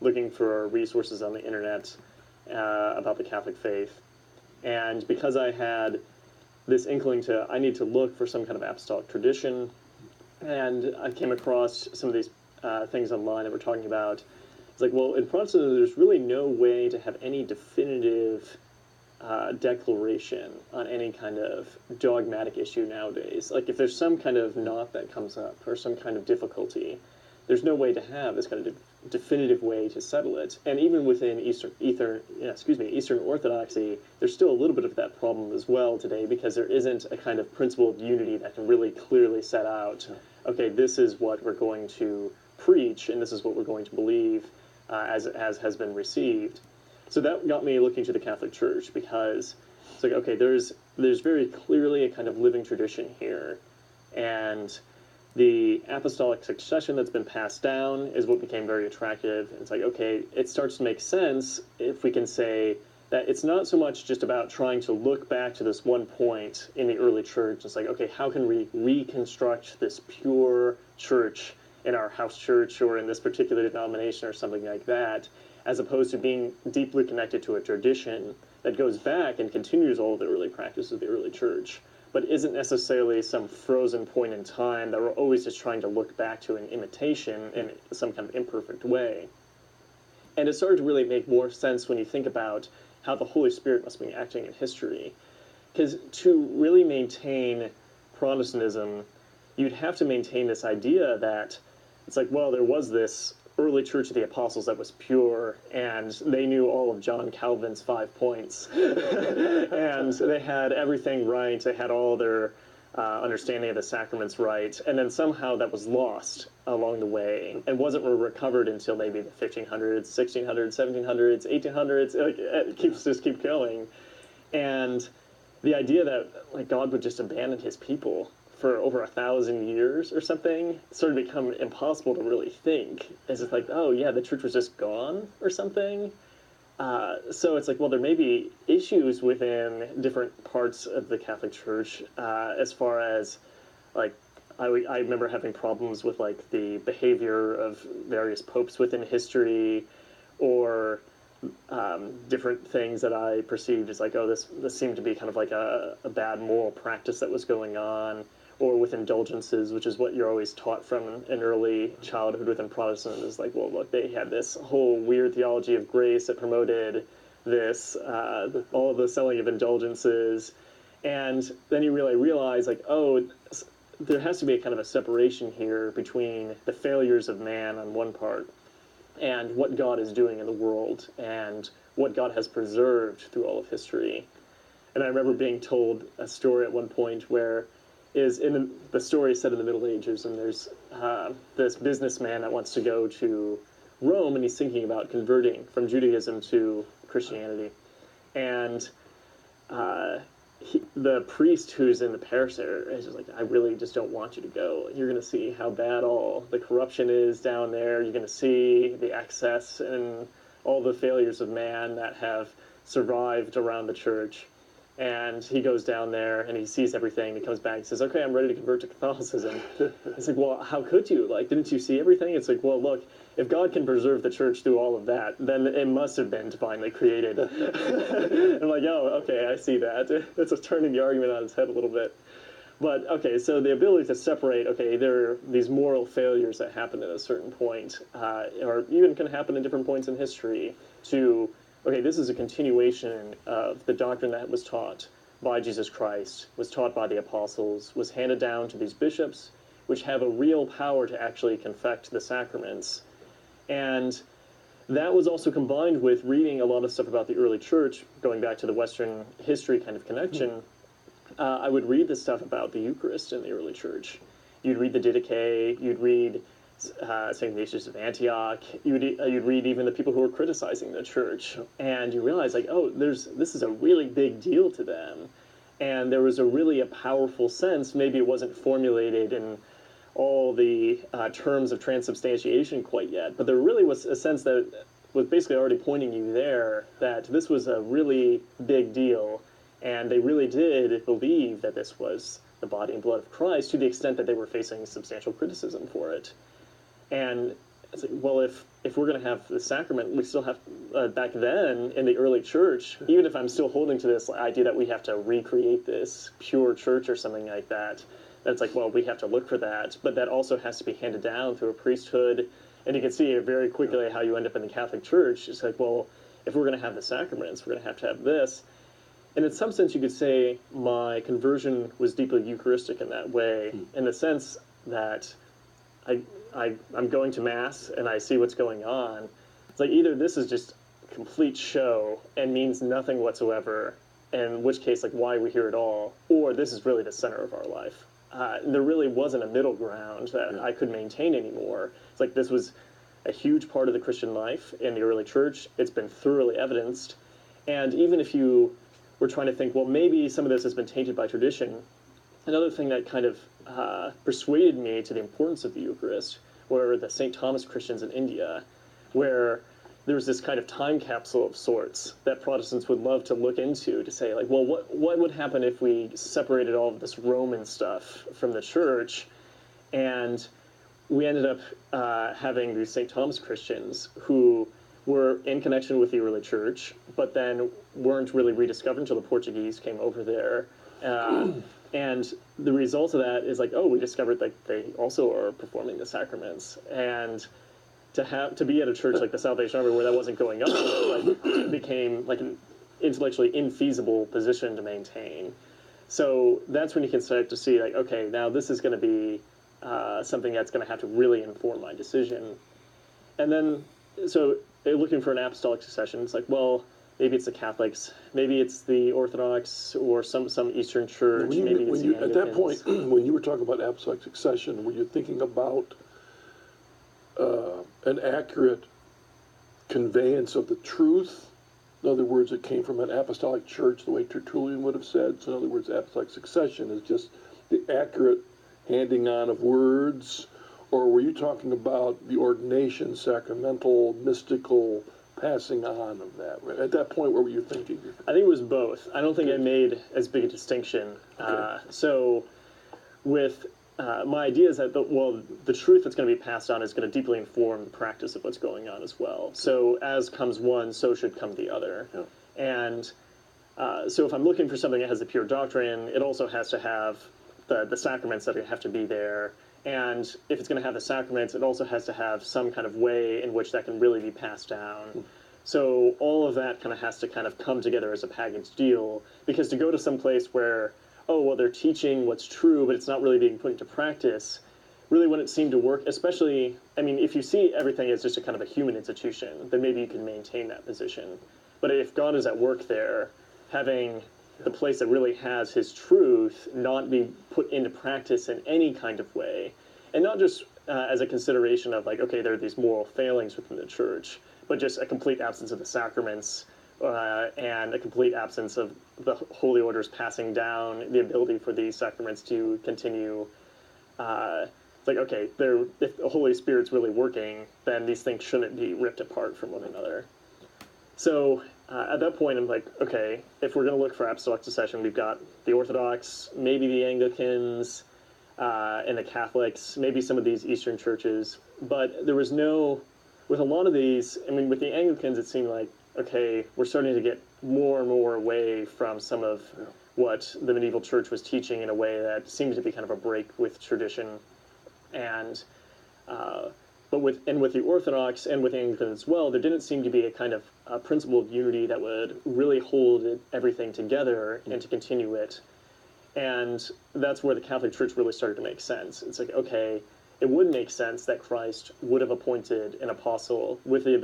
looking for resources on the internet about the Catholic faith. And because I had this inkling I need to look for some kind of apostolic tradition, and I came across some of these things online that were talking about, it's like, well, in Protestantism, there's really no way to have any definitive declaration on any kind of dogmatic issue nowadays. Like, if there's some kind of knot that comes up or some kind of difficulty, there's no way to have this kind of definitive way to settle it. And even within Eastern Orthodoxy, there's still a little bit of that problem as well today, because there isn't a kind of principle of unity that can really clearly set out, okay, this is what we're going to preach, and this is what we're going to believe as has been received. So that got me looking to the Catholic Church, because it's like, okay, there's very clearly a kind of living tradition here, and the apostolic succession that's been passed down is what became very attractive. It's like, okay, it starts to make sense if we can say that it's not so much just about trying to look back to this one point in the early church. It's like, okay, how can we reconstruct this pure church in our house church or in this particular denomination or something like that, as opposed to being deeply connected to a tradition that goes back and continues all of the early practices of the early church, but isn't necessarily some frozen point in time that we're always just trying to look back to an imitation in some kind of imperfect way. And it started to really make more sense when you think about how the Holy Spirit must be acting in history. Because to really maintain Protestantism, you'd have to maintain this idea that it's like, well, there was this early Church of the Apostles that was pure, and they knew all of John Calvin's 5 points. And they had everything right. They had all their understanding of the sacraments right. And then somehow that was lost along the way and wasn't recovered until maybe the 1500s, 1600s, 1700s, 1800s. It just keep going. And the idea that like God would just abandon his people for over 1,000 years or something started to become impossible to really think. It's just like, oh yeah, the church was just gone or something. So it's like, well, there may be issues within different parts of the Catholic Church as far as, like, I remember having problems with, like, the behavior of various popes within history, or different things that I perceived as like, oh, this seemed to be kind of like a bad moral practice that was going on, or with indulgences, which is what you're always taught from an early childhood within Protestantism, is like, well, look, they had this whole weird theology of grace that promoted this, all of the selling of indulgences, and then you really realize, like, oh, there has to be a kind of a separation here between the failures of man on one part and what God is doing in the world and what God has preserved through all of history. And I remember being told a story at one point where the story is set in the Middle Ages, and there's this businessman that wants to go to Rome, and he's thinking about converting from Judaism to Christianity. And the priest who's in the parish there is just like, I really just don't want you to go. You're going to see how bad all the corruption is down there. You're going to see the excess and all the failures of man that have survived around the church. And he goes down there and he sees everything. He comes back and says, okay, I'm ready to convert to Catholicism. It's like, well, how could you? Like, didn't you see everything? It's like, well, look, if God can preserve the church through all of that, then it must have been divinely created. I'm like, oh, okay, I see that. It's just turning the argument on its head a little bit. But, okay, so the ability to separate, okay, there are these moral failures that happen at a certain point, or even can happen at different points in history, to, okay, this is a continuation of the doctrine that was taught by Jesus Christ, was taught by the apostles, was handed down to these bishops, which have a real power to actually confect the sacraments. And that was also combined with reading a lot of stuff about the early church, going back to the Western history kind of connection. I would read the stuff about the Eucharist in the early church. You'd read the Didache, you'd read St. Ignatius of Antioch, you'd read even the people who were criticizing the church, and you realize, like, oh, this is a really big deal to them. And there was a powerful sense, maybe it wasn't formulated in all the terms of transubstantiation quite yet, but there really was a sense that was basically already pointing you there that this was a really big deal, and they really did believe that this was the body and blood of Christ, to the extent that they were facing substantial criticism for it. And it's like, well, if we're going to have the sacrament, we still have, back then in the early church, even if I'm still holding to this idea that we have to recreate this pure church or something like that, that's like, well, we have to look for that, but that also has to be handed down through a priesthood. And you can see very quickly how you end up in the Catholic Church. It's like, well, if we're going to have the sacraments, we're going to have this. And in some sense, you could say my conversion was deeply Eucharistic in that way, in the sense that I'm going to Mass and I see what's going on. It's like either this is just complete show and means nothing whatsoever, in which case, like, why are we here at all? Or this is really the center of our life. There really wasn't a middle ground that I could maintain anymore. It's like this was a huge part of the Christian life in the early church. It's been thoroughly evidenced. And even if you were trying to think, well, maybe some of this has been tainted by tradition, another thing that kind of persuaded me to the importance of the Eucharist were the St. Thomas Christians in India, where there was this kind of time capsule of sorts that Protestants would love to look into, to say, like, well, what would happen if we separated all of this Roman stuff from the church? And we ended up having these St. Thomas Christians who were in connection with the early church, but then weren't really rediscovered until the Portuguese came over there. And the result of that is like, oh, we discovered that they also are performing the sacraments. And to be at a church like the Salvation Army where that wasn't going on, like, became like an intellectually infeasible position to maintain. So that's when you can start to see, like, okay, now this is going to be something that's going to have to really inform my decision. And then, so looking for an apostolic succession, it's like, well, maybe it's the Catholics, maybe it's the Orthodox, or some Eastern Church, maybe it's the Anglicans. At that point, when you were talking about apostolic succession, were you thinking about an accurate conveyance of the truth? In other words, it came from an apostolic church, the way Tertullian would have said. So in other words, apostolic succession is just the accurate handing on of words? Or were you talking about the ordination, sacramental, mystical passing on of that? At that point, what were you thinking? I think it was both. I don't think I made as big a distinction. Okay. So with my idea is that, the truth that's going to be passed on is going to deeply inform the practice of what's going on as well. So as comes one, so should come the other. Yeah. And so if I'm looking for something that has the pure doctrine, it also has to have the sacraments that have to be there. And if it's going to have the sacraments, it also has to have some kind of way in which that can really be passed down. So all of that kind of has to kind of come together as a package deal, because to go to some place where, oh, well, they're teaching what's true, but it's not really being put into practice, really wouldn't seem to work, especially, I mean, if you see everything as just a kind of a human institution, then maybe you can maintain that position. But if God is at work there, having the place that really has his truth not be put into practice in any kind of way, and not just as a consideration of like, okay, there are these moral failings within the church, but just a complete absence of the sacraments and a complete absence of the holy orders passing down the ability for these sacraments to continue. It's like, okay, if the Holy Spirit's really working, then these things shouldn't be ripped apart from one another. So at that point, I'm like, okay, if we're going to look for apostolic succession, we've got the Orthodox, maybe the Anglicans, and the Catholics, maybe some of these Eastern churches. But there was with a lot of these, I mean, with the Anglicans, it seemed like, okay, we're starting to get more and more away from some of what the medieval church was teaching in a way that seemed to be kind of a break with tradition. And but with the Orthodox and with Anglican as well, there didn't seem to be a kind of principle of unity that would really hold everything together and to continue it. And that's where the Catholic Church really started to make sense. It's like, okay, it would make sense that Christ would have appointed an apostle with the ability